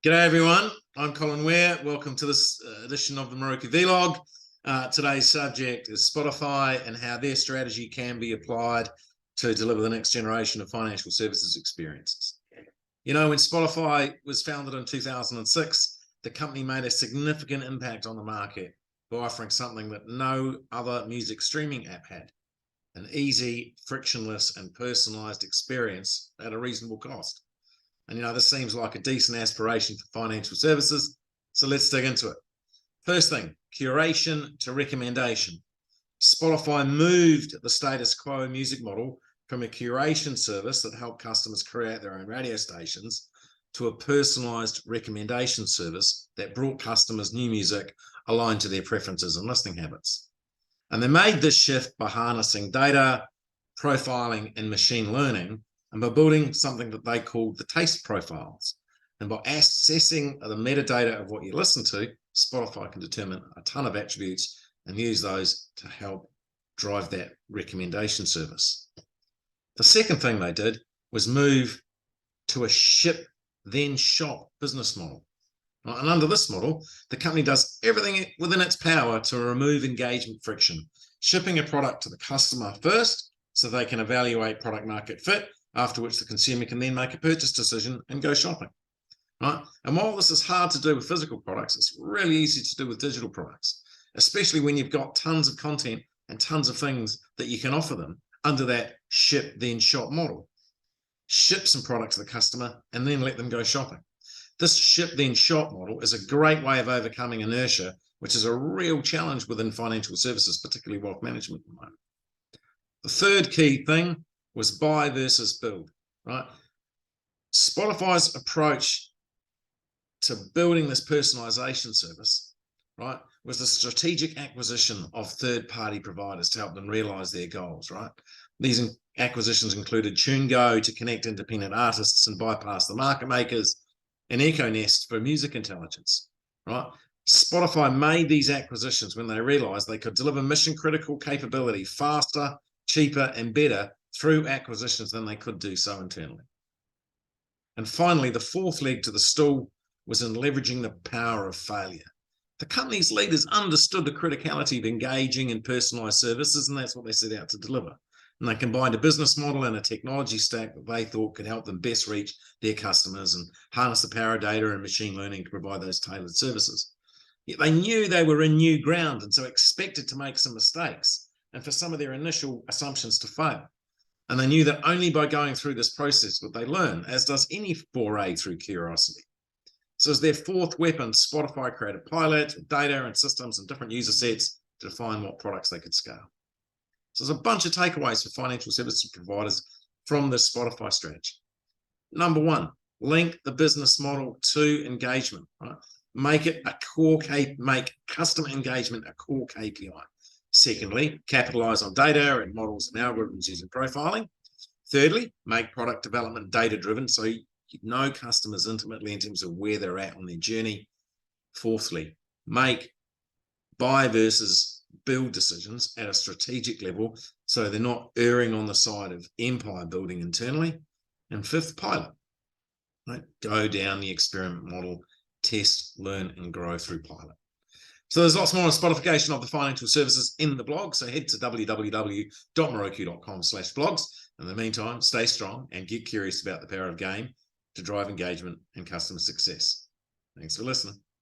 G'day everyone, I'm Colin Ware. Welcome to this edition of the Moroku Vlog. Today's subject is Spotify and how their strategy can be applied to deliver the next generation of financial services experiences. You know, when Spotify was founded in 2006, the company made a significant impact on the market by offering something that no other music streaming app had: an easy, frictionless and personalized experience at a reasonable cost. And, you know, this seems like a decent aspiration for financial services. So let's dig into it. First thing, curation to recommendation. Spotify moved the status quo music model from a curation service that helped customers create their own radio stations to a personalized recommendation service that brought customers new music aligned to their preferences and listening habits. And they made this shift by harnessing data, profiling, and machine learning, and by building something that they called the taste profiles. And by accessing the metadata of what you listen to, Spotify can determine a ton of attributes and use those to help drive that recommendation service. The second thing they did was move to a ship then shop business model. And under this model, the company does everything within its power to remove engagement friction, shipping a product to the customer first so they can evaluate product market fit, after which the consumer can then make a purchase decision and go shopping, right? And while this is hard to do with physical products, it's really easy to do with digital products, especially when you've got tons of content and tons of things that you can offer them under that ship then shop model. Ship some products to the customer and then let them go shopping. This ship then shop model is a great way of overcoming inertia, which is a real challenge within financial services, particularly wealth management at the moment. The third key thing was buy versus build, right? Spotify's approach to building this personalization service, right, was the strategic acquisition of third-party providers to help them realize their goals, right? These acquisitions included TuneGo to connect independent artists and bypass the market makers, and EchoNest for music intelligence, right? Spotify made these acquisitions when they realized they could deliver mission-critical capability faster, cheaper, and better through acquisitions than they could do so internally. And finally, the fourth leg to the stool was in leveraging the power of failure. The company's leaders understood the criticality of engaging in personalized services, and that's what they set out to deliver. And they combined a business model and a technology stack that they thought could help them best reach their customers and harness the power of data and machine learning to provide those tailored services. Yet they knew they were in new ground and so expected to make some mistakes and for some of their initial assumptions to fail. And they knew that only by going through this process would they learn, as does any foray through curiosity. So as their fourth weapon, Spotify created pilots with data and systems and different user sets to define what products they could scale. So there's a bunch of takeaways for financial services providers from this Spotify strategy. Number one, link the business model to engagement, right? Make it a core make customer engagement a core KPI. Secondly, capitalize on data and models and algorithms using profiling. Thirdly, make product development data-driven so you know customers intimately in terms of where they're at on their journey. Fourthly, make buy versus build decisions at a strategic level so they're not erring on the side of empire building internally. And fifth, pilot, right? Go down the experiment model, test, learn, and grow through pilot. So there's lots more on Spotification of the financial services in the blog. So head to www.moroku.com/blogs. In the meantime, stay strong and get curious about the power of game to drive engagement and customer success. Thanks for listening.